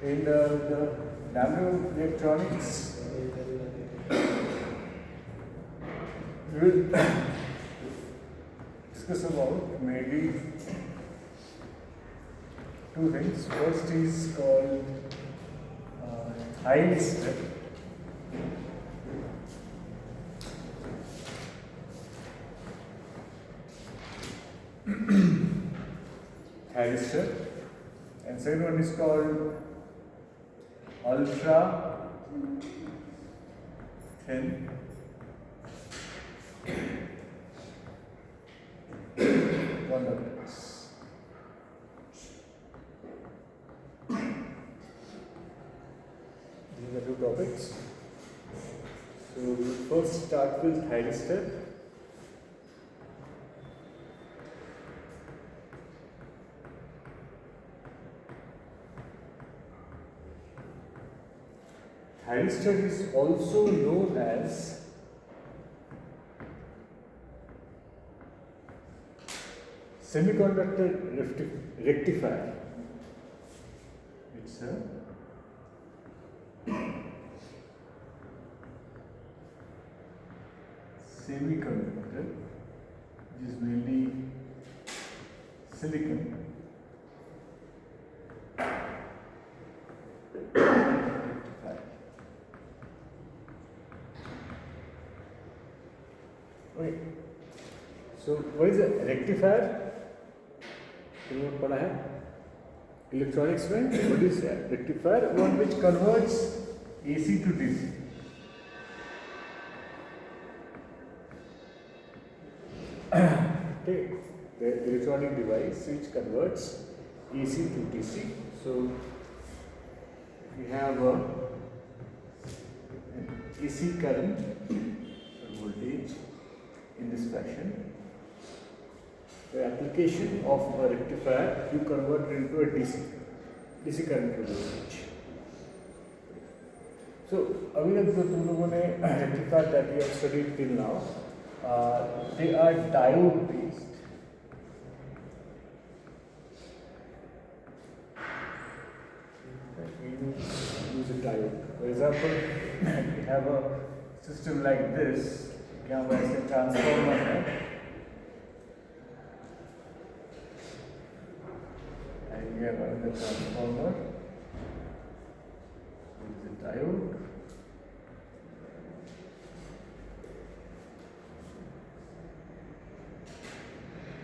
In the nano electronics, we will discuss about mainly two things. First is called thyristor. Thyristor, and second one is called ultra thin conductors. These are two topics. So we'll first start with thyristor. Thyristor is also known as semiconductor rectifier. It's a semiconductor which is mainly silicon. Okay. So what is a rectifier? तुमने पढ़ा है electronics में. What is a rectifier? One which converts AC to DC. Okay, the electronic device which converts AC to DC. So we have a AC current voltage in this fashion. The application of a rectifier, you convert it into a DC current voltage. So अभी तक जो तुम लोगों ने rectifier that we have studied till now, they are diode based. We use a diode. For example, we have a system like this. यहाँ पर ऐसे transformer है, and we have another transformer. This is a diode.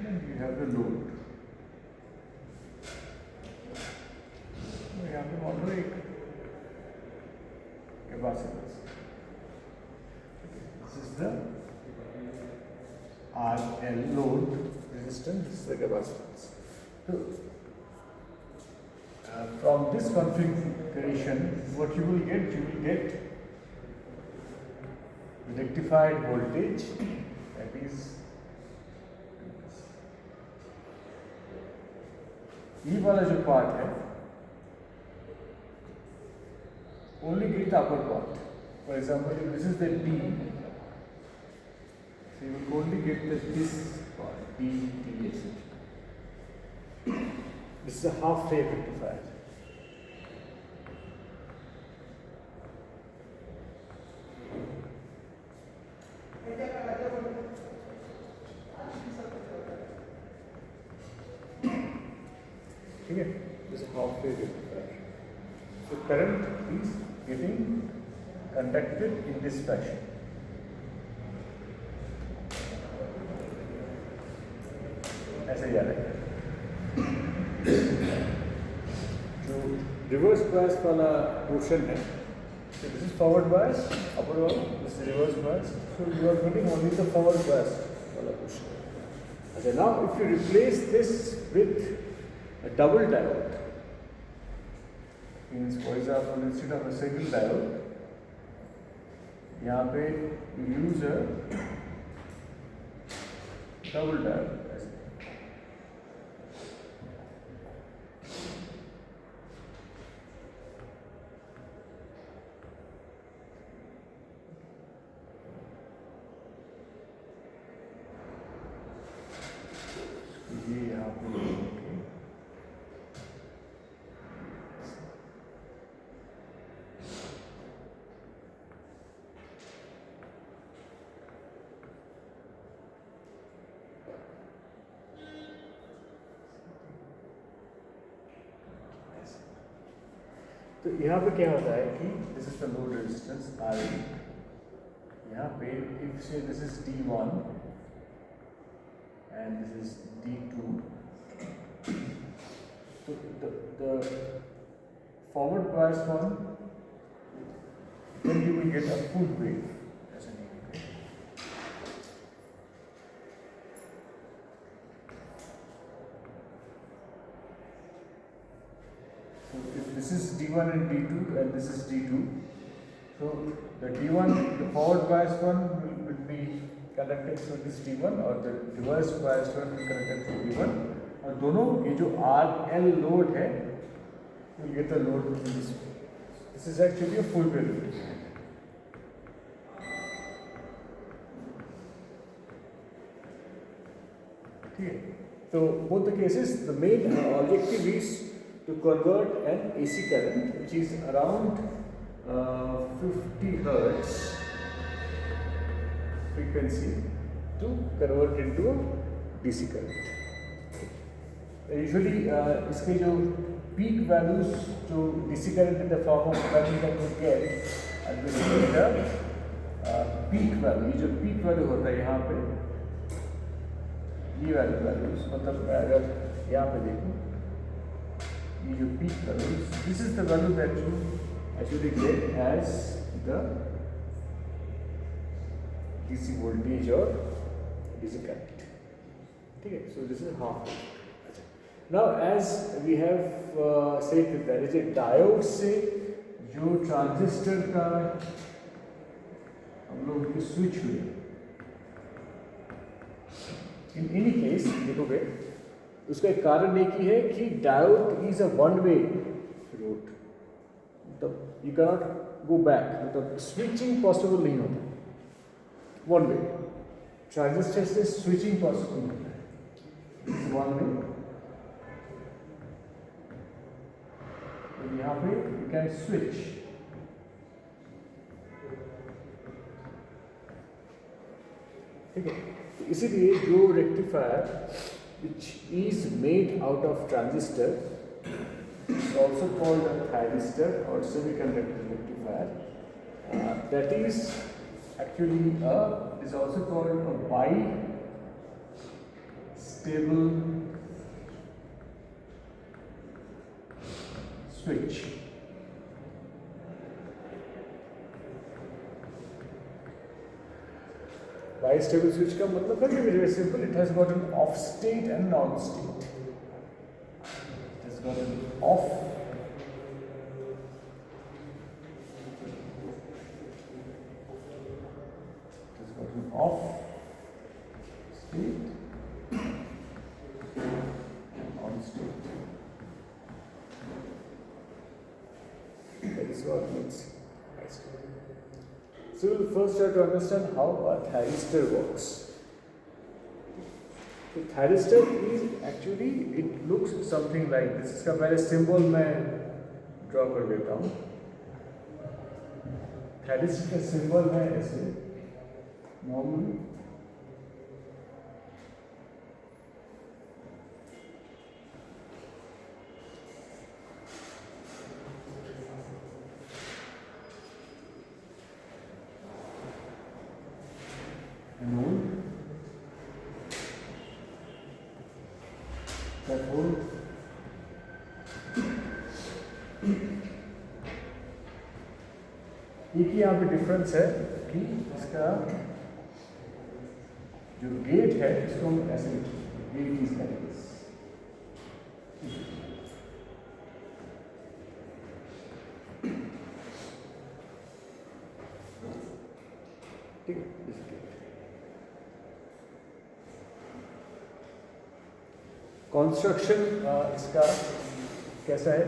And we have the load. यहाँ पे मान लो एक capacitance. This is the RL load resistance. This is the capacitance. So from this configuration, what you will get rectified voltage, that is ये वाला जो part है only get the upper part. For example, if this is the D, so you will only get this part, D, etc. This is a half wave rectifier. Okay, this is a half wave rectifier. So current is getting conducted in this fashion. ऐसे जा रहा है. जो reverse bias वाला portion है, so this is forward bias, upper one, this is reverse bias. So you are getting only the forward bias वाला portion. Okay, now if you replace this with a double diode, means for example instead of a single diode, यहाँ पे you use a double diode. तो यहाँ पे क्या होता है कि this is the load resistance R, यहाँ पे इफ से this is D1 and this is D2, so the forward bias one, then you will get a full wave as an EMF. So if this is D1 and D2 and this is D2, so the D1, the forward bias one will be connected through this D1 or the reverse bias one will connected through D1, और दोनों ये जो RL load है, you will get the load in this way. This is actually a full wave load. ठीक है, तो both the cases, the main objective is to convert an AC current which is around 50 hertz frequency to convert into a DC current. Usually इसके जो peak values जो DC current in the form of current that we get, and basically the peak value, ये जो peak value होता है यहाँ पे, ये values मतलब मैं अगर यहाँ पे देखूँ, ये जो peak values, this is the value that you actually get as the DC voltage or DC current. Okay, so this is half. Now, as we have said that there is a diode से जो transistor का हम लोग की switch हुई. In any case, देखोगे उसका एक कारण एक ही है कि diode is a one way route, मतलब यू कैनॉट गो बैक, मतलब स्विचिंग पॉसिबल नहीं होता. वन वे ट्रांजिस्टर से स्विचिंग पॉसिबल होता है, वन वे. यहाँ पे यू कैन स्विच. ठीक है, तो इसीलिए जो rectifier which is made out of transistor is also called a thyristor or semiconductor rectifier. That is actually is also called a bi-stable switch. Bi-stable switch का मतलब है very simple. It has got an off state and on state. It has got an off. It has got an off state and on state. That is what means bi-stable. So we will first try to understand how a thyristor works. So thyristor is actually, it looks something like this. इसका पहले symbol मैं draw कर देता हूँ. Thyristor का symbol है ऐसे normally. एक ही यहाँ पे डिफरेंस है कि इसका जो गेट है इसको हम ऐसे गेट इज करेंगे. ठीक है, कंस्ट्रक्शन इसका कैसा है?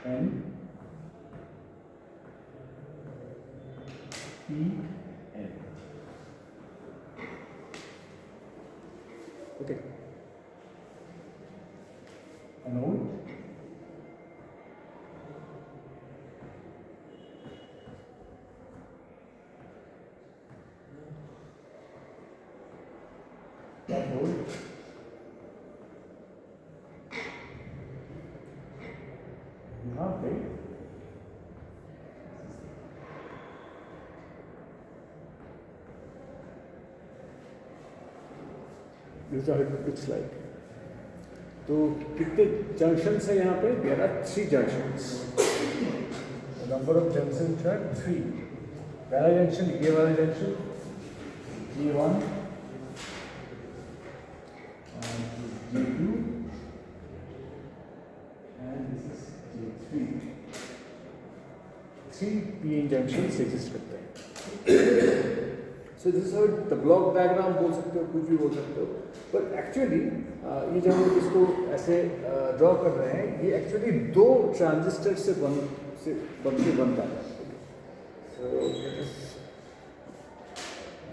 N P N. Okay. Anode. यहाँ पे this is how it looks like. तो कितने जंक्शन है यहाँ पे? There are 3 junctions. Number of junctions are 3। पहला जंक्शन ये वाला junction J1 J2 and this is J3। 3 PN junctions exist करते हैं। So this is how the block diagram बोल सकते हो, कुछ भी बोल सकते हो, but actually ये जब हम इसको ऐसे ड्रॉ कर रहे हैं, ये एक्चुअली 2 ट्रांजिस्टर से बनता है। So it is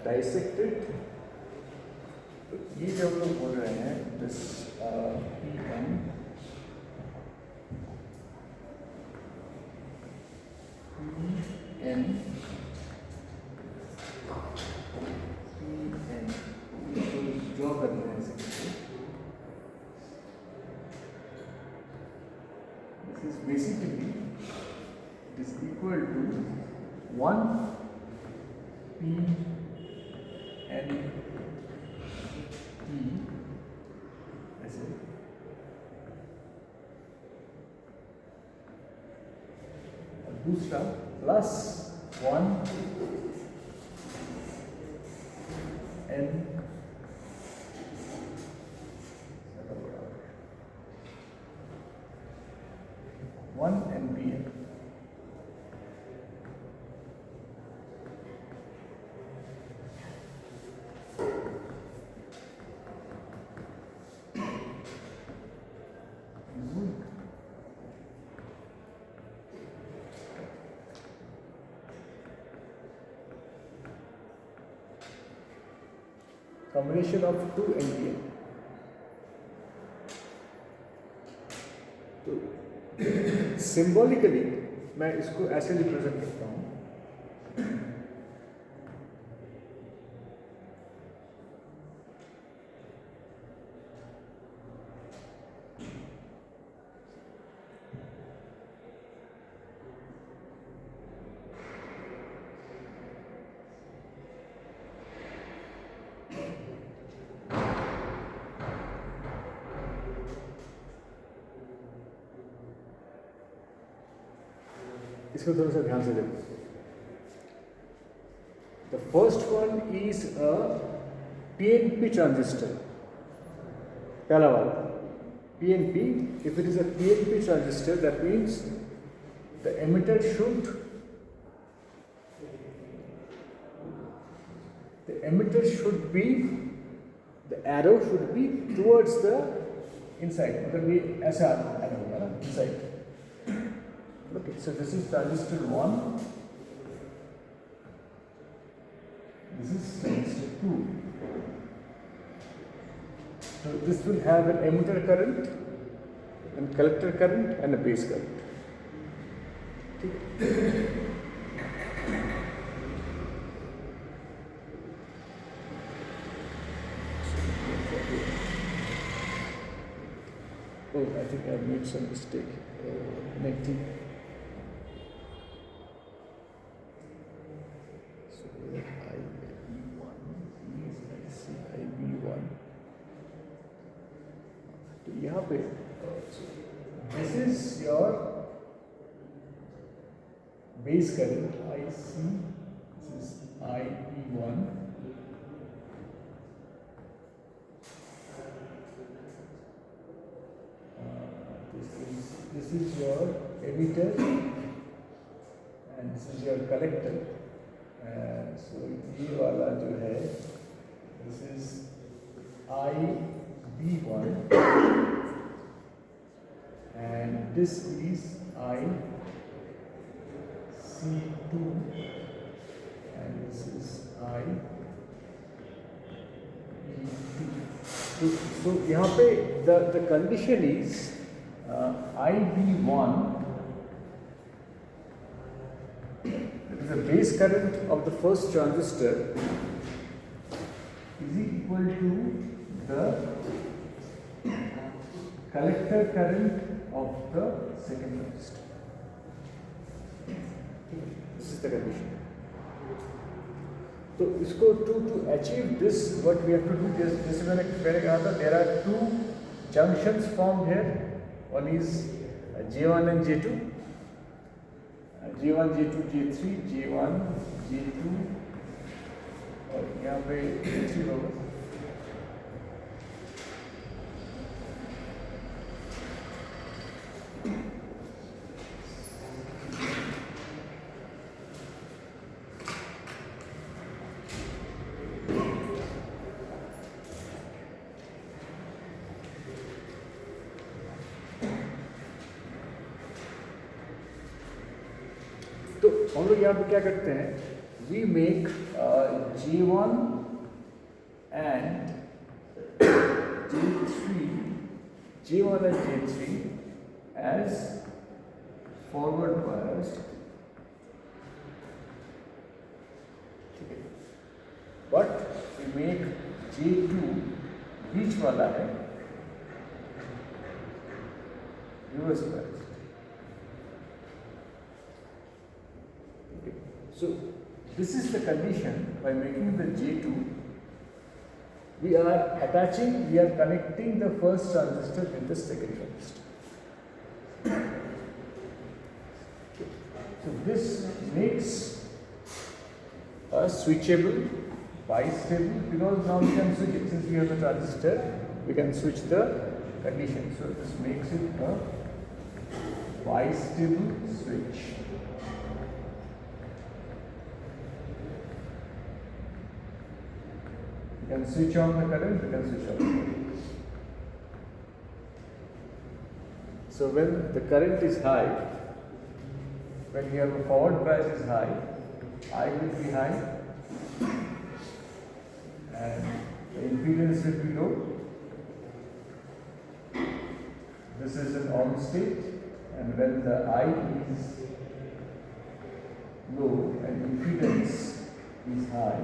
dissected। तो ये जब हम लोग बोल रहे हैं this PN ड्रॉ करना है इसे। This is basically it is equal to 1 PN P ऐसे, और दूसरा plus 1 N 1 NPN। Combination of 2 NPN। तो सिंबॉलिकली मैं इसको ऐसे रिप्रेजेंट करता हूँ। इसको थोड़ा सा ध्यान से देखो। The first one is a PNP transistor, पहला वाला PNP। If it is a PNP transistor that means the emitter should be, the arrow should be towards the inside, मतलब ये ऐसा arrow होगा ना inside। Okay, so this is transistor 1, this is transistor 2. So this will have an emitter current and collector current and a base current। Oh, I think I made some mistake connecting। यहाँ पे this is your base current IC, this is IE1, this is your emitter and this is your collector। So ये वाला जो है this is IB1 and this is IC2 and this is IE2। So यहाँ पे the condition is IB1, that is the base current of the first transistor, is equal to the collector current of the second transistor। This is the condition. तो इसको to achieve this, what we have to do, जैसे मैंने पहले कहा था, there are two junctions formed here. One is J1 and J2, J1, J2, J3, J1, J2, और यहाँ पे J3 होगा. तो हम लोग यहाँ पे क्या करते हैं, we make J1 and J3, J1 and J3 as forward biased, but we make J2 बीच वाला है reverse biased. So this is the condition. By making the J2, we are connecting the first transistor with the second transistor. So this makes a switchable bistable, because now we can switch it. Since we have the transistor, we can switch the condition. So this makes it a bistable switch. You can switch on the current, you can switch off the current. So when the current is high, when you have a forward bias is high, I will be high and the impedance will be low. This is an on state, and when the I is low and impedance is high,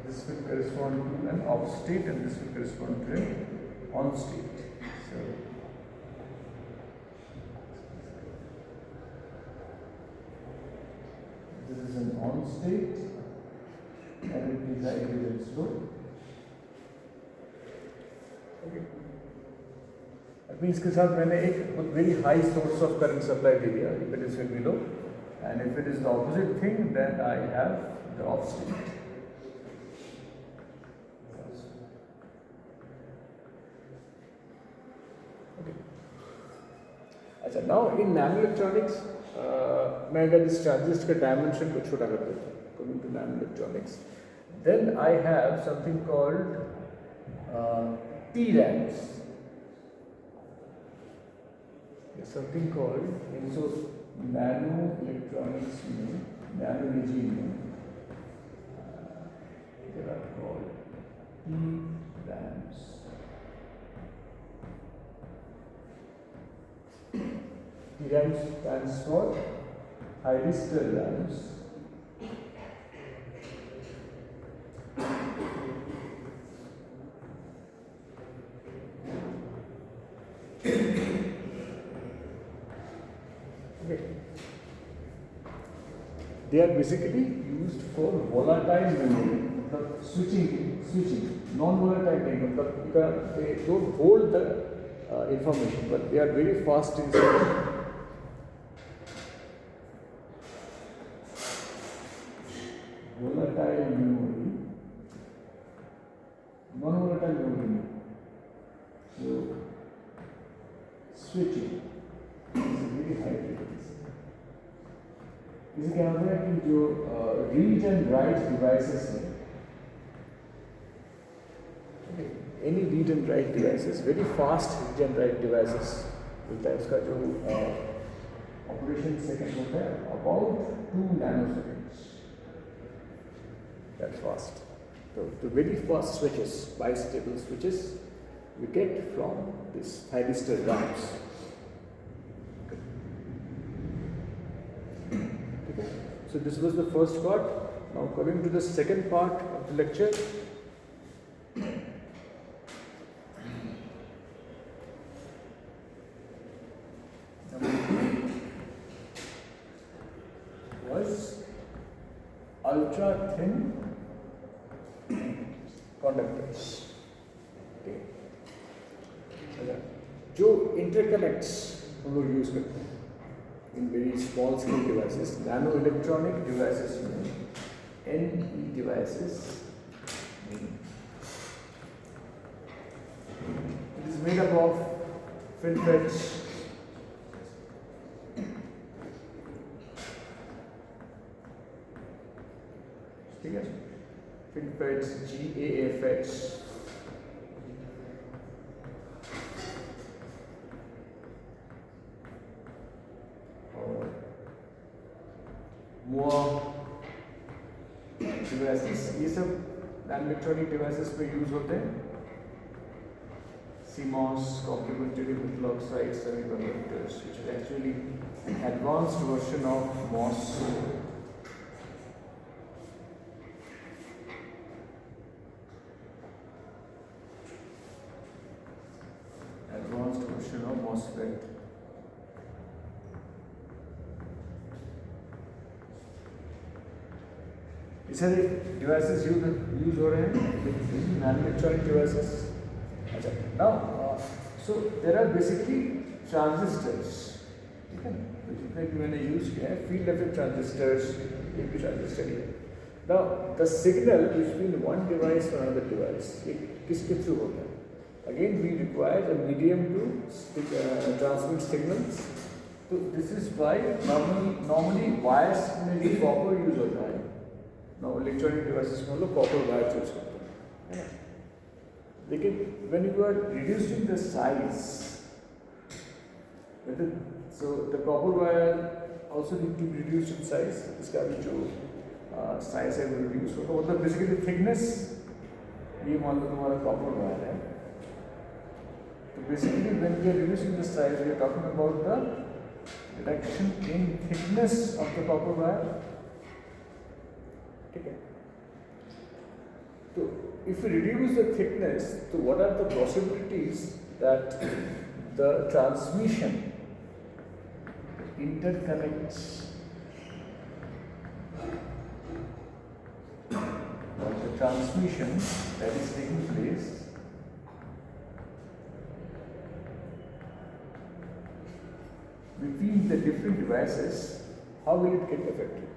this will correspond to an off state and this will correspond to an on state. So this is an on state and it is impedance low. Okay. That means के साथ मैंने एक very high source of current supply दे दिया, impedance will be low, and if it is the opposite thing, then I have the off state. अच्छा, now in nanoelectronics, मैं अगर इस transistor का dimension को छोटा कर देता हूँ, coming to nanoelectronics, then I have something called T-ramps. There's something called, so nanoelectronics में, nano regime में, they are called T-ramps. T-ramps stands for thyristor ramps. Okay. They are basically used for volatile memory, switching, non-volatile memory. They don't hold the information, but they are very fast in switching. Volatile memory, non-volatile memory. So switching is a very high frequency. इससे क्या होता है कि जो read and write devices हैं, any read and write devices, very fast read and write devices होता है, उसका जो operation second होता है about 2 nanoseconds. That's fast. So the very fast switches, bistable switches, we get from this thyristor ramps. Okay. So this was the first part. Now coming to the second part of the lecture. ultra thin conductors. जो interconnects हम लोग use करते हैं in very small scale devices, nano electronic devices में NE devices. It is made up of FinFETs, ठीक है, FinFETs, GAFETs, devices, ये सब नॉन इलेक्ट्रॉनिक डिवाइसेस पे यूज होते हैं. CMOS, complementary metal oxide semiconductors, which is actually an advanced version of MOS. Advanced version of MOSFET. ये सारे devices use हो रहे हैं नॉन इलेक्ट्रॉनिक डिवाइसेस. अच्छा, now so there are basically transistors, ठीक है, जितने भी मैंने यूज किया है फील्ड इफेक्ट ट्रांजिस्टर्स, ये भी ट्रांजिस्टर है. Now the signal between one device और अनदर डिवाइस ये किसके थ्रू होता है? Again we require a medium to transmit signals. तो this is why normally wires में भी कॉपर यूज होता है. इलेक्ट्रॉनिक डिवाइसेस में लोग कॉपर वायर यूज करते हैं, लेकिन when you are reducing the size, so the copper wire also need to be reduced in size. इसका भी जो साइज है वो रिड्यूस होगा. मतलब बेसिकली थिकनेस, ये मान लो तुम्हारा कॉपर वायर है, तो basically when we are reducing the size we are talking about the reduction in thickness of the copper wire. ठीक है, तो if you reduce the thickness, so what are the possibilities that the transmission interconnects or the transmission that is taking place between the different devices, how will it get affected?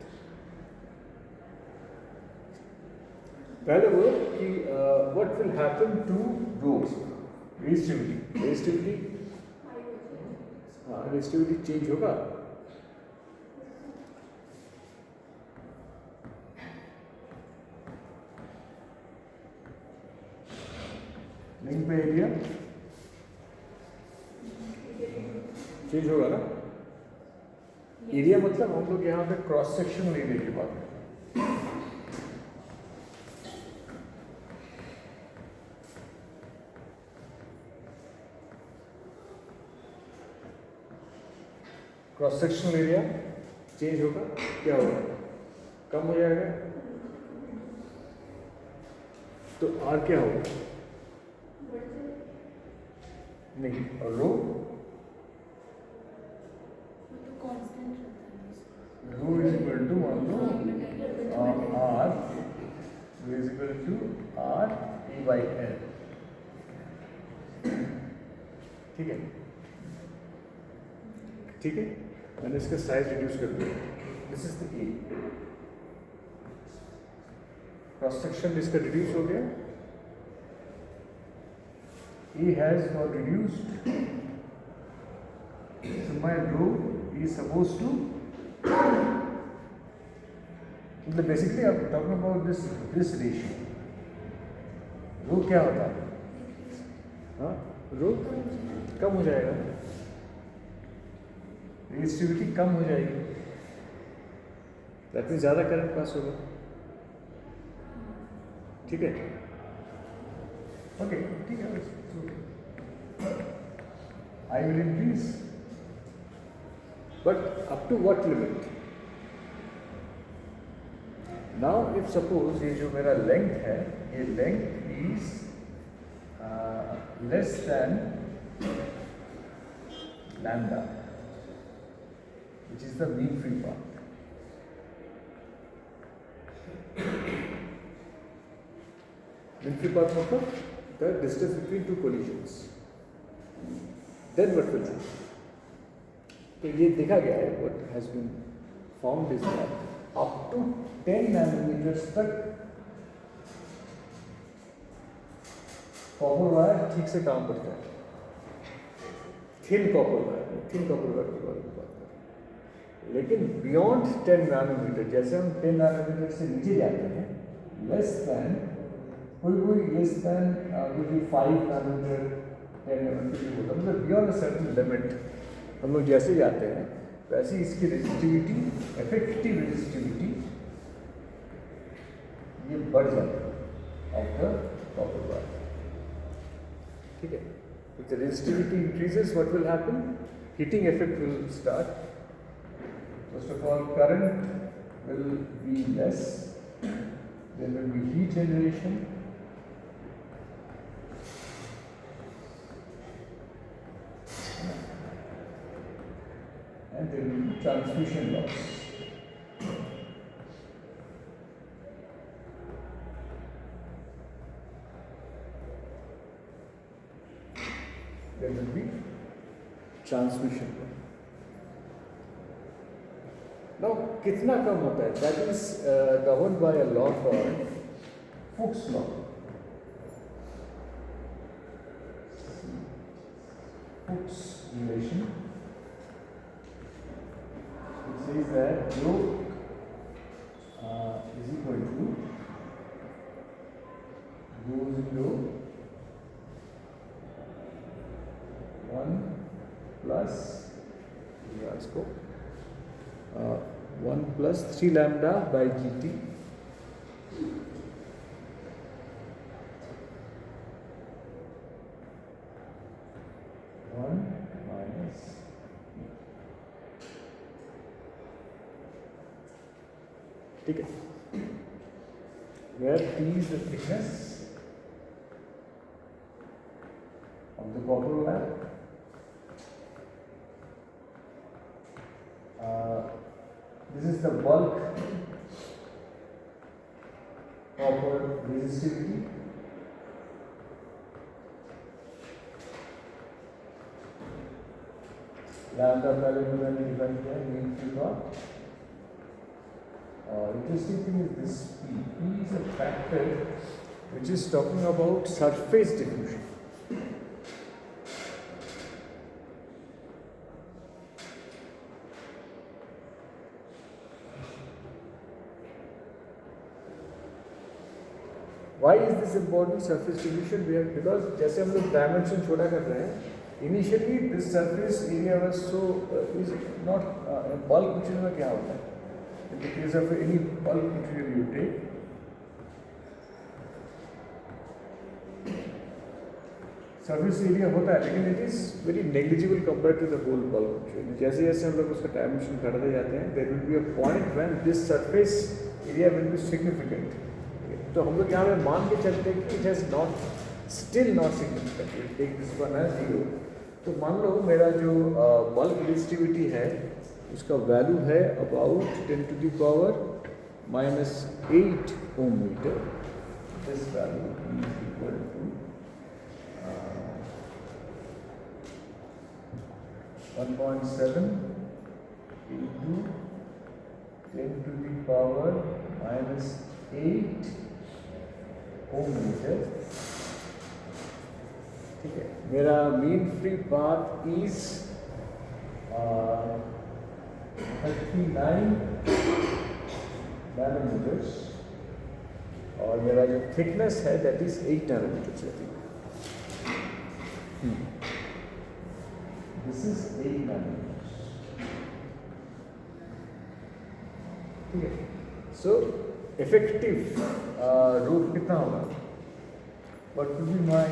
पहले बोलो कि what will happen to rho, resistivity, हाँ resistivity change होगा. Link पे area change होगा ना. Area मतलब हम लोग यहाँ पे क्रॉस सेक्शनल एरिया की बात है. क्रॉस सेक्शनल एरिया चेंज होगा, क्या होगा? कम हो जाएगा. तो आर क्या होगा? नहीं, और रो इज इक्वल टू मान लो R is equal to R E by L. ठीक है, ठीक है, मैंने इसका साइज रिड्यूस कर दिया. This is the A. Cross section इसका रिड्यूस हो गया. A has not reduced, so my rho is suppose to, मतलब बेसिकली आप talking about this ratio. Rho क्या होता है? हाँ, रो कम हो जाएगा, रेजिस्टिविटी कम हो जाएगी, दैट मीन्स ज़्यादा करंट पास होगा. ठीक है, ओके, ठीक है. I will increase, but up to what limit? Now if suppose ये जो मेरा लेंथ है, ये length is less than lambda, which is the mean free path. Mean-free path मतलब the distance between two collisions. Then what will happen? तो ये देखा गया है, what has been found is that up to 10 nanometers तक copper wire ठीक से काम करता है. थिन कॉपर वायर की बारे में बात कर रहे हैं. लेकिन बियॉन्ड 10 नैनोमीटर, जैसे हम 10 नैनोमीटर से नीचे जाते हैं, less than less than 5 nanometre 10 nanometre होता है, मतलब बियॉन्ड अ सर्टेन लिमिट हम लोग जैसे जाते हैं वैसे ही इसकी रेजिस्टिविटी, इफेक्टिव रेजिस्टिविटी ये बढ़ जाती है ऑफ द कॉपर वायर. ठीक है. If the resistivity increases, what will happen? Heating effect will start. First of all, current will be less. There will be heat generation. And there will be transmission loss. There will be transmission. Now, कितना कम होता है? That is governed by a law called Fuchs law. Fuchs relation. It says that rho is equal to rho is equal to 1 plus 1 plus 3 lambda by gt minus ठीक है. Where T is the thickness of the copper wire. This is the bulk copper resistivity. Lambda पहले मैंने define किया mean-free path. Interesting thing is this P. P is a factor which is talking about surface diffusion. Why is this important, surface diffusion? Because जैसे हम लोग dimension छोटा कर रहे हैं, initially this surface area was so is not bulk material में क्या होता है? In the case of any bulk material you take, surface area होता है, लेकिन it is very negligible compared to the whole bulk material. जैसे जैसे हम लोग उसका डायमेंशन बढ़ाते जाते हैं, there will be a point when this surface area will be significant. तो हम लोग यहाँ पे मान के चलते हैं कि it has not still not significant. We take this one as 0. तो मान लो मेरा जो bulk resistivity है उसका वैल्यू है about 10 to the power minus 8 ohm meter. This value is equal to 1.7 into 10 to the power minus 8 ohm meter. ठीक है. मेरा mean free path is 39 nanometres और मेरा जो थिकनेस है that is 8 nanometres. This is 8 nanometres. ठीक है. So effective root कितना होगा? What will be my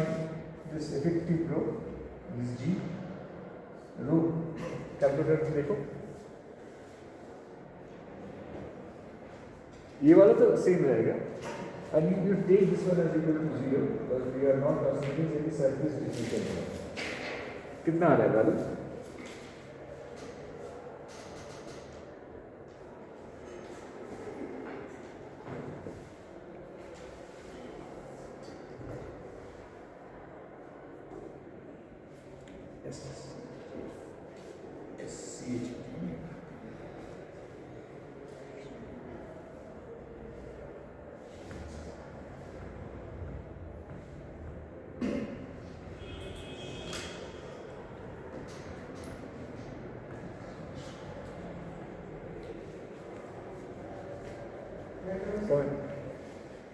this effective rho is G rho. Calculator देखो, ये वाला तो सेम रहेगा. And you take this one as equal to 0 because we are not considering any surface diffusion. कितना आ रहा है वैल्यू? CH.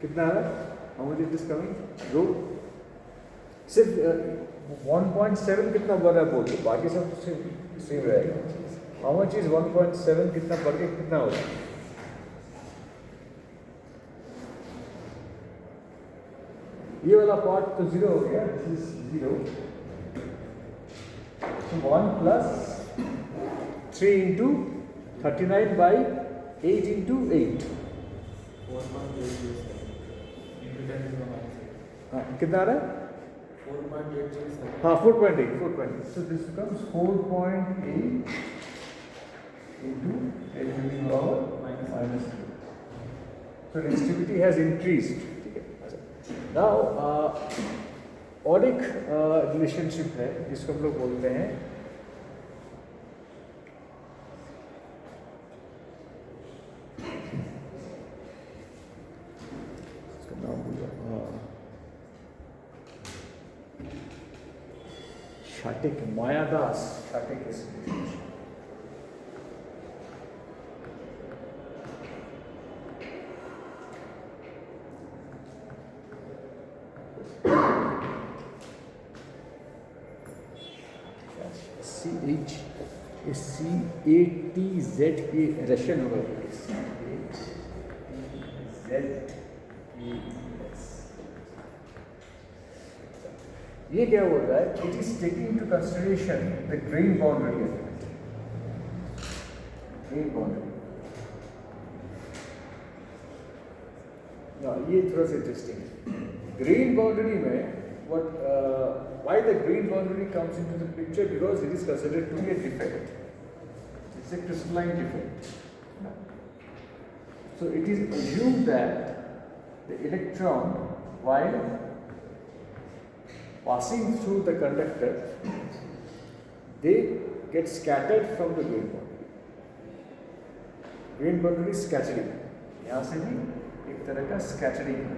कितना आ रहा है? How much is this coming? Rho? सिर्फ 1.7 कितना बढ़ रहा है बोल दो, बाकी सब सेम रहेगा. How much is 1.7 कितना बढ़ के कितना होगा? ये वाला पार्ट तो जीरो हो गया. This is zero. So 1 plus 3 into 39 by 8 into 8. हाँ कितना आ रहा है? 4.8. हाँ 4.8. 4.8. So this becomes 4.8 into 10 to the power minus 2. So resistivity has increased. Now और एक रिलेशनशिप है जिसको हम लोग बोलते हैं Shatik, Mayadas, Shatik is CH is CATZA Russian होगा ये क्या बोल रहा है? It is taking into consideration the grain boundary effect. Grain boundary. Now ये थोड़ा सा इंटरेस्टिंग है. Grain boundary में why the grain boundary comes into the picture? Because it is considered to be a defect. It's a crystalline defect. So it is assumed that the electron, while passing through the conductor, they get scattered from the grain boundary. Grain boundary is scattering. यहाँ से भी एक तरह का scattering है.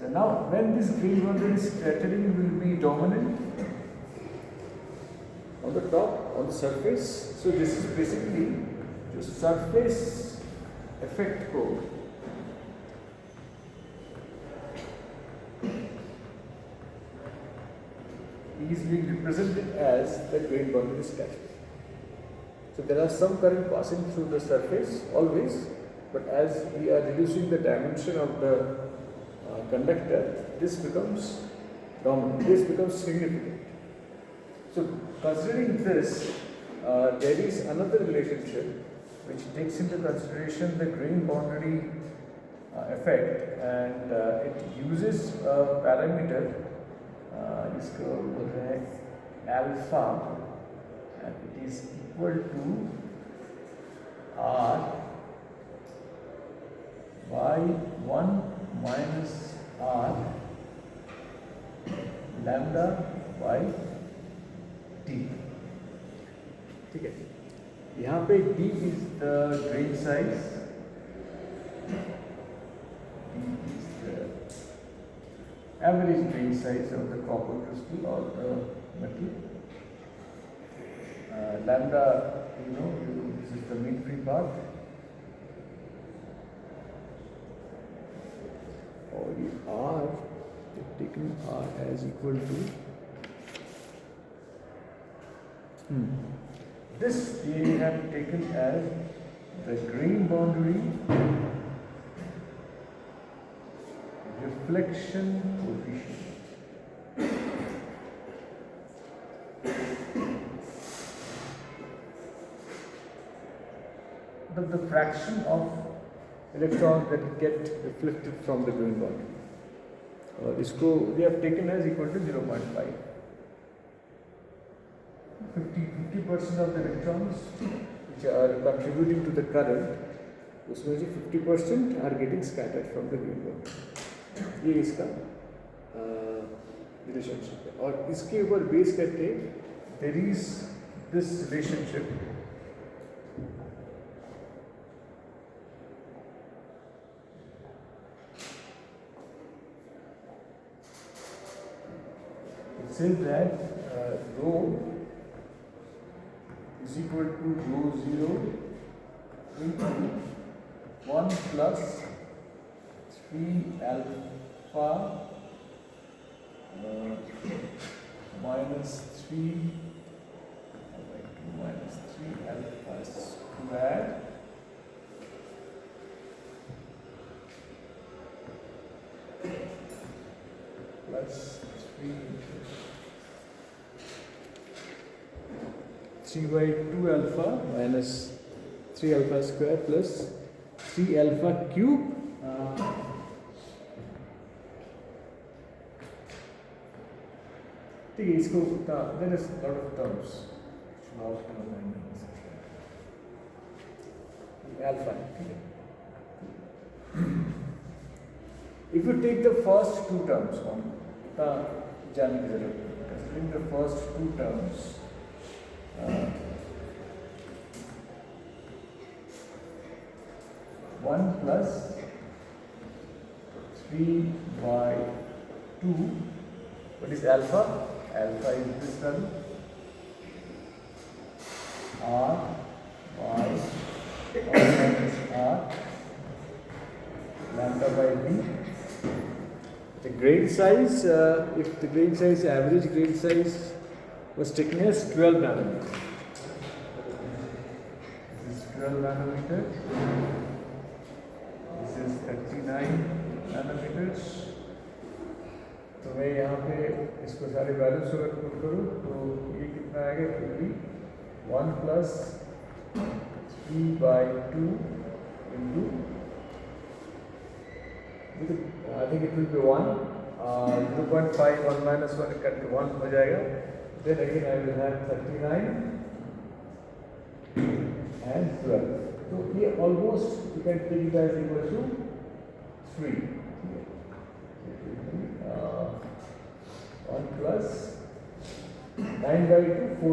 So now, when this grain boundary scattering will be dominant on the top, on the surface. So this is basically the surface effect code. Is being represented as the grain boundary scattering. So there are some current passing through the surface always, but as we are reducing the dimension of the conductor, this becomes dominant, this becomes significant. So considering this, there is another relationship which takes into consideration the grain boundary effect, and it uses a parameter जिसको बोल रहे हैं alpha, and it is equal to r by 1 minus r lambda by t. ठीक है, यहाँ पे d is the grain size, d is the average grain size of the copper crystal or the metal. Lambda, this is the mean free path. Or the R, they've taken R as equal to this they have taken as the grain boundary reflection coefficient. The fraction of electrons that get reflected from the grain boundary. इसको we have taken as equal to 0.5. 50% of the electrons which are contributing to the current, उसमें से 50% are getting scattered from the grain boundary. ये इसका relationship है, और इसके ऊपर base करके there is this relationship it says that rho is equal to rho 0 into 1 plus 3 alpha minus 3 minus 3 alpha squared plus 3 by 2 alpha minus 3 alpha square plus 3 alpha cube ठीक है इसको there is lot of terms alpha ठीक है if you take the first two terms जानने की जरूरत है considering the first two terms 1 plus 3 by 2 what is alpha? Alpha is this term r by minus r lambda by b. The grain size, if the grain size, average grain size was taken as 12 nanometer. This is 12 nanometer. This is 39 nanometers. तो मैं यहाँ पे इसको सारे values अगर put करूँ तो ये कितना आएगा फिर भी 1 plus 3 by 2 into I think it will be 1 0.5 1 minus 1 करके 1 हो जाएगा then again I will have 39 and 12 तो ये almost you can take it as equal to 3 1 plus 9 by 2 4.5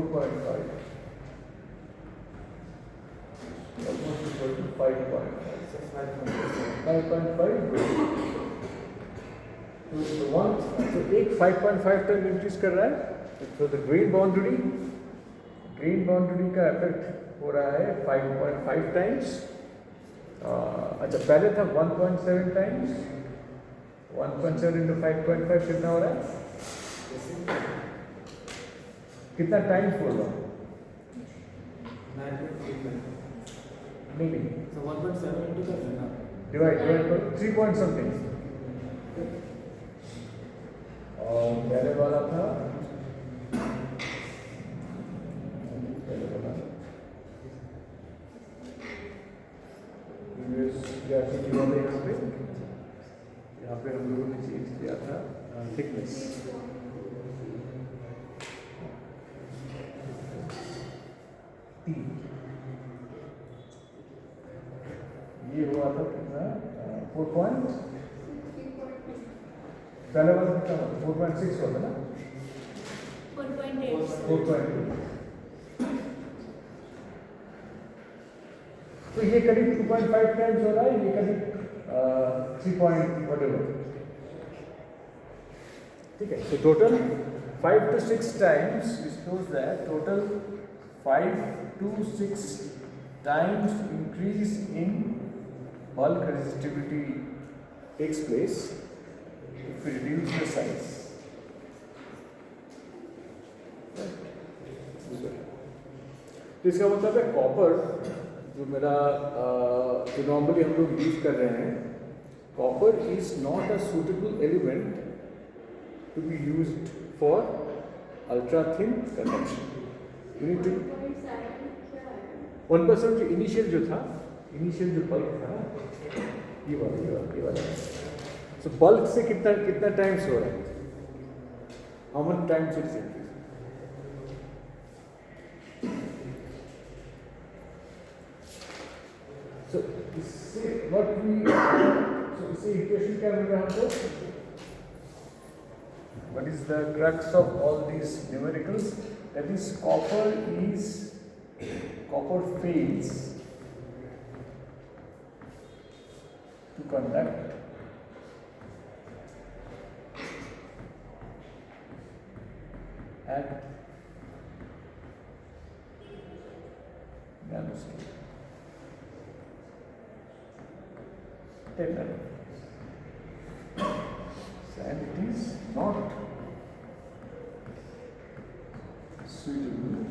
almost equal to 5.5 तो one तो एक 5.5 तक इंक्रीज कर रहा है तो द ग्रेन बाउंड्री का इफेक्ट हो रहा है 5.5 टाइम्स अच्छा पहले था 1.7 टाइम्स 1.7 into 5.5 कितना हो रहा है कितना टाइम्स बोल रहा हूँ नहीं So 1.7 into कर लेना डिवाइड करो 3 point something और पहले वाला था यहाँ पे हम लोगों ने चेंज किया था थिकनेस ये हुआ था कितना 4 पॉइंट पहले वाला कितना 4.6 होता ना 4.8 तो ये करीब 2.5 टाइम्स हो रहा है ये करीब 3 पॉइंट whatever ठीक है so total 5 to 6 times it shows that total 5 to 6 times increase in bulk resistivity takes place if we reduce the size. तो इसका मतलब है कॉपर जो मेरा जो नॉर्मली हम लोग यूज कर रहे हैं copper is not a suitable element to be used for ultra thin conduction. You need to 1% जो इनिशियल जो बल्क था ये वाला सो बल्क से कितना टाइम्स हो रहा है how much times it's increase so इससे इक्वेशन क्या मिल रहा है हमको what is the crux of all these numericals that is copper fails to conduct at nanoscale. 10 nanometers. And it is not suitable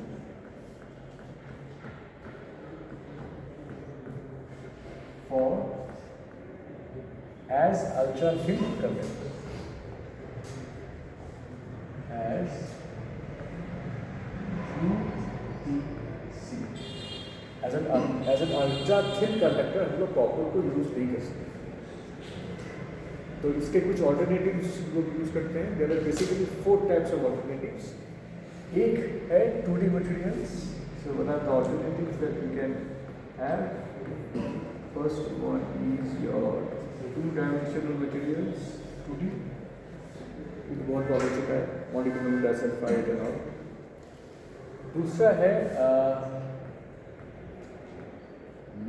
for as ultra thin conductor. As UTC. As an ultra thin conductor हम लोग copper को use नहीं कर सकते. तो इसके कुछ alternatives लोग यूज करते हैं. There are basically 4 types of alternatives. एक है 2D materials. So one of the alternatives that we can have, first one is your 2-dimensional materials, 2D. ये तो बहुत बार हो चुका है, मॉलिक्यूलर डाइसल्फाइड एंड ऑल. दूसरा है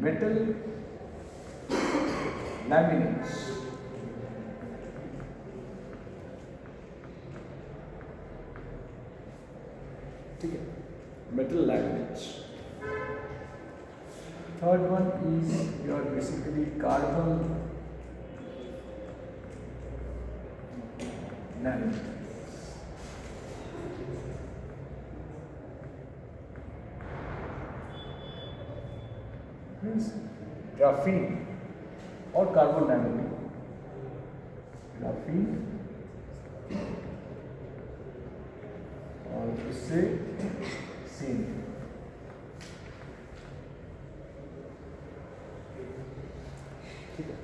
मेटल लैमिनेट्स. ठीक है, metal laminates. Third one is your basically carbon nanotubes. Means graphene or carbon nanotube. Graphene और उससे सेम. ठीक है.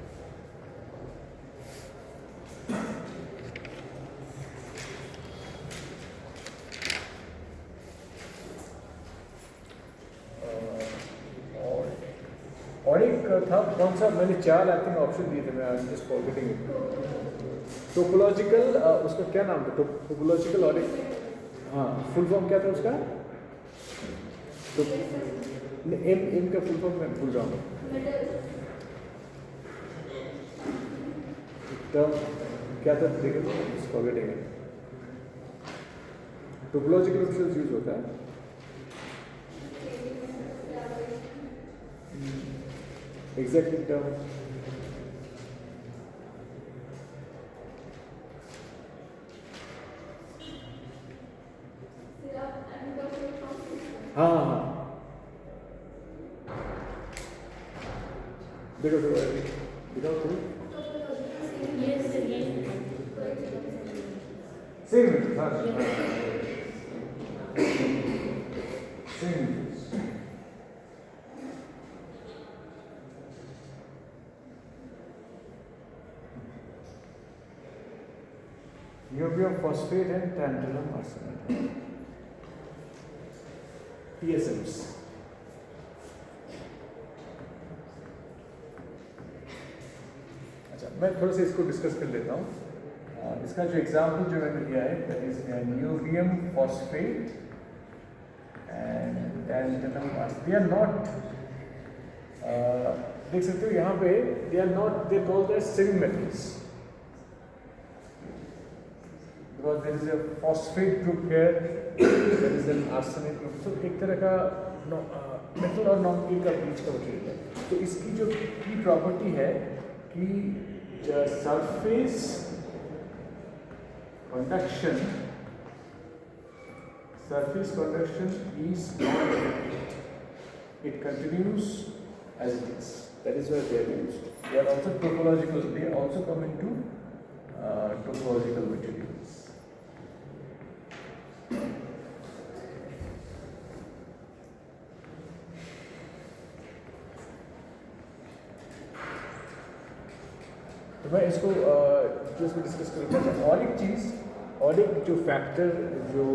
और एक था कौन सा, मैंने 4 आई थिंक ऑप्शन दिए थे, मैं जस्ट फॉरगेटिंग. टोपोलॉजिकल, उसका क्या नाम था? टोपोलॉजिकल और एक, हाँ, फुल फॉर्म क्या था उसका? तो एम का फुल फॉर्म मैं भूल रहा हूँ. टर्म क्या था? देखो फॉरगेटिंग. टोपोलॉजिकल ऑप्शंस यूज होता है. एग्जैक्टली टर्म हाँ देखो दिखाओ तुम. सेम हाँ same. Niobium phosphate and tantalum arsenide, TSMs. अच्छा, मैं थोड़ा सा इसको डिस्कस कर लेता हूँ. इसका जो एग्जाम्पल जो मैंने दिया है, that is niobium phosphate and tantalum arsenide. They are not, देख सकते हो यहाँ पे, they are not, they called as semi metals. Because there is a phosphate group here, there is an arsenic group. So एक तरह का metal और non के का बीच का मटेरियल है. तो इसकी जो की प्रॉपर्टी है कि surface conduction is not affected. It continues as it is. That is why they are used. They are also topological. They also come into topological materials. तो मैं इसको डिस्कस करूँगा. और एक चीज़, और एक जो फैक्टर जो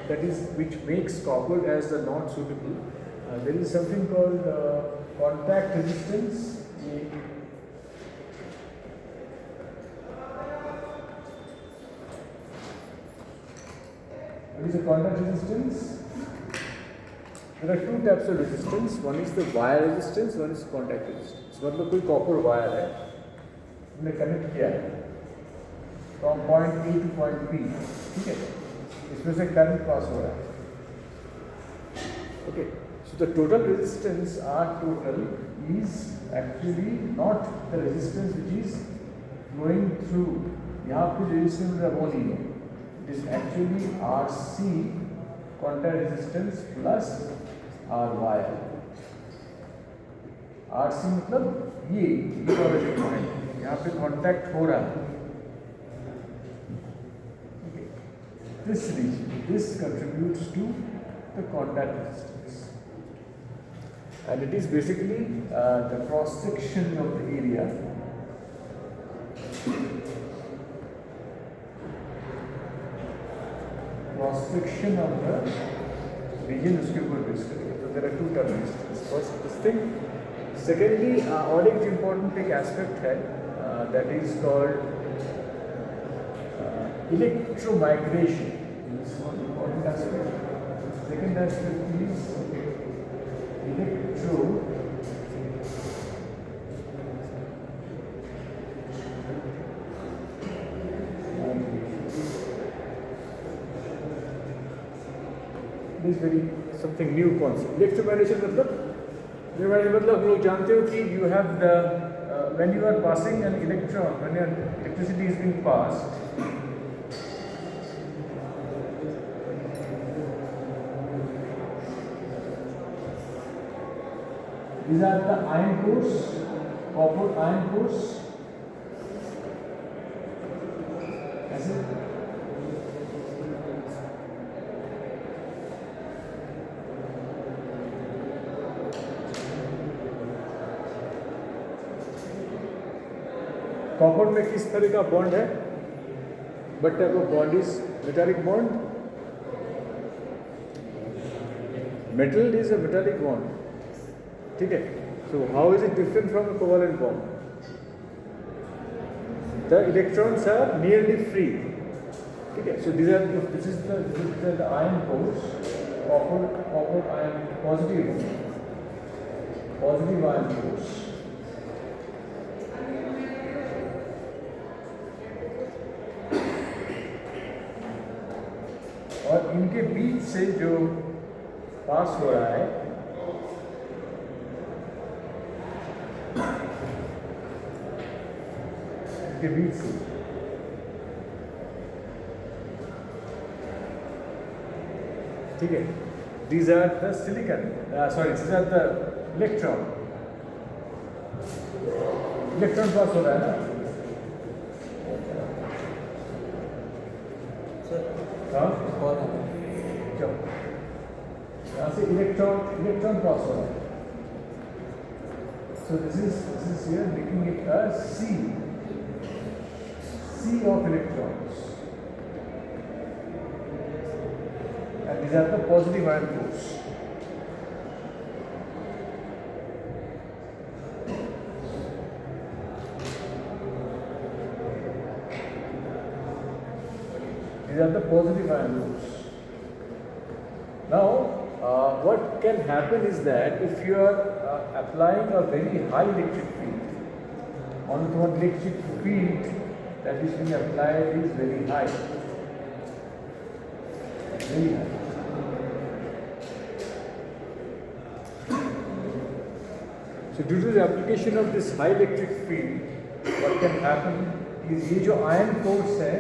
that is which makes copper as the not suitable, there is something called contact resistance. is a contact resistance. There are two types of resistance. One is the wire resistance, one is contact resistance. मतलब कोई copper wire है, हमने connect किया है from point A to point B, ठीक है? इसमें से current pass हो रहा है. Okay. So the total resistance R total is actually not the resistance which is flowing through. यहाँ पे resistance है वो नहीं है. It is actually RC contact resistance plus R wire. RC मतलब ये वाला जो पॉइंट यहाँ पे कांटेक्ट हो रहा है. This region, this contributes to the contact resistance, and it is basically the cross section of the area. Cross section of the region उसके ऊपर बेस करेंगे. So there are two term resistance. First this thing. Secondly, और एक important एक aspect है that is called electromigration. This is one important aspect. Second aspect is electro. This is very something new concept. Electromigration मतलब हम लोग जानते हो कि you have the when you are passing an electron, when your electricity is being passed, these are the iron cores, copper iron cores. ऐसे copper में किस तरह का बॉन्ड है? What type of bond is metallic bond? Metal is a metallic bond. ठीक है? So how is it different from a covalent bond? The electrons are nearly free. ठीक है? So this is the iron cores, copper iron positive iron cores. और इनके बीच से जो पास हो रहा है इनके बीच से ठीक है. These are the silicon. These are the electron. Electron pass हो रहा है ना. हाँ क्यों? यहाँ से इलेक्ट्रॉन पास हो रहा है. So this is here making it a sea of electrons, and these are the positive ion cores. These are the positive ion cores. Now, what can happen is that if you are applying a very high electric field, on the electric field that is being applied is very high. Very high. So due to the application of this high electric field, what can happen is ये जो ion cores हैं,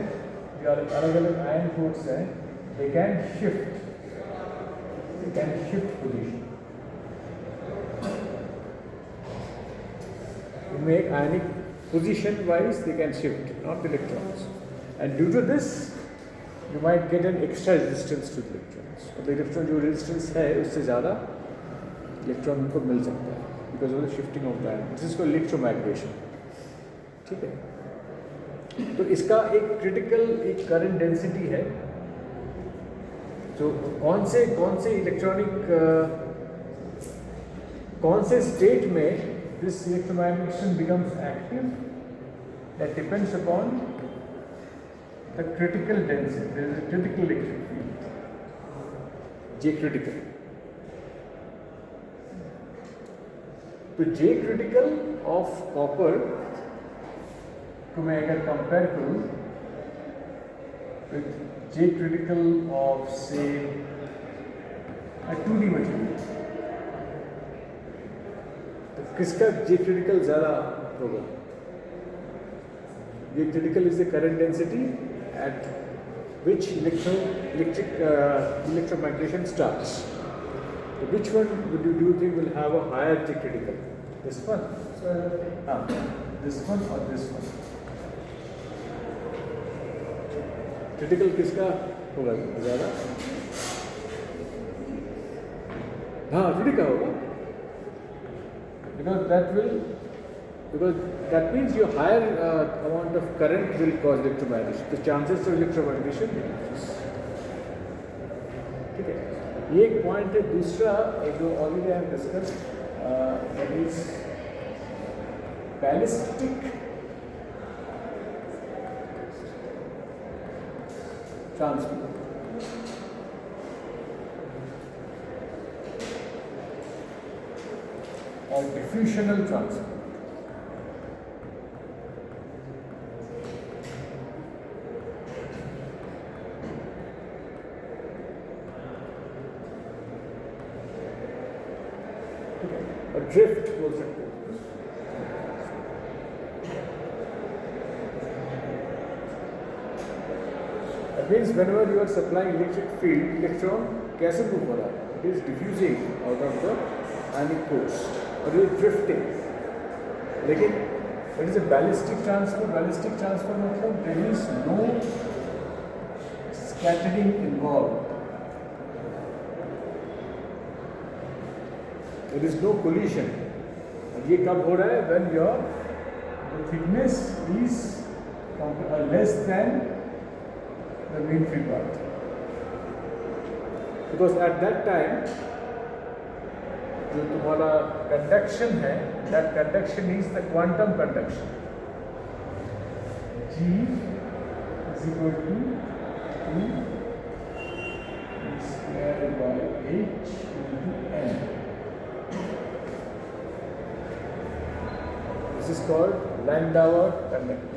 जो अलग-अलग ion cores हैं, they can shift position. इनमें एक ionic position wise they can shift, not the electrons, and due to this you might get an extra resistance to the electrons. The electron जो resistance है उससे ज़्यादा electron उनको मिल सकता है because of the shifting of the ion. This is called electromigration. ठीक है. तो इसका एक critical एक current density है. तो कौन से इलेक्ट्रॉनिक कौन से स्टेट में this electromagnetism becomes active, that depends upon the critical density. There is a critical electric field. J critical. तो J critical of copper को मैं अगर कंपेयर करूँ with J critical of say a 2D material, तो किसका J critical ज़्यादा होगा? J critical is the current density at which electromigration starts. So which one do you think will have a higher J critical? This one? This one or this one? Critical किसका होगा ज़्यादा? हाँ, critical का होगा. Because that means your higher amount of current will cause electromigration. The chances of electromigration reduces. ठीक है. ये एक पॉइंट है. दूसरा एक जो already I have discussed that is ballistic transport. और डिफ्यूशनल ट्रांसपोर्ट. ड्रिफ्ट बोल सकते हैं. That means whenever you are supplying electric field, electron कैसे मूव हो रहा है? It is diffusing out of the ionic cores और ये drifting. लेकिन it is a ballistic transfer. Ballistic transfer मतलब there is no scattering involved. There is no collision. और ये कब हो रहा है? When your thickness is less than the mean free path. Because at that time जो तुम्हारा conduction है, that conduction is the quantum conduction. G is equal to 2 square by h into n. This is called Landauer conductance.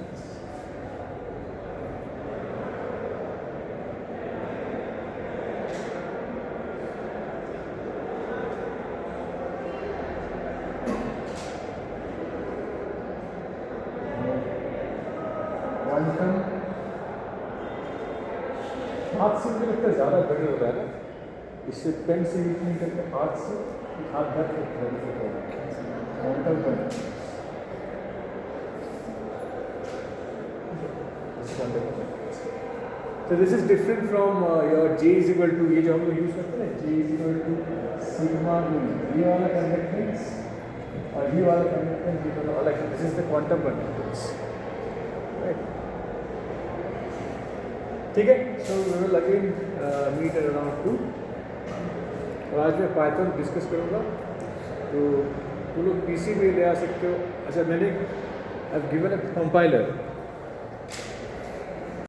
Quantum हाथ से मुझे लगता है ज़्यादा better हो रहा है ना. इससे पेन से नहीं करके हाथ से हाथ धर के quantum conductance. So this is different from your J is equal to ये जो हम लोग यूज करते हैं J is equal to sigma E. ये वाला कंडक्टेंस और ये वाला कंडक्टेंस ये दोनों अलग है. This is the quantum conductance. Right. ठीक है. So we will again meet at around 2. और आज मैं Python डिस्कस करूँगा. तो तुम लोग PC में ले आ सकते हो. अच्छा मैंने I've given a compiler.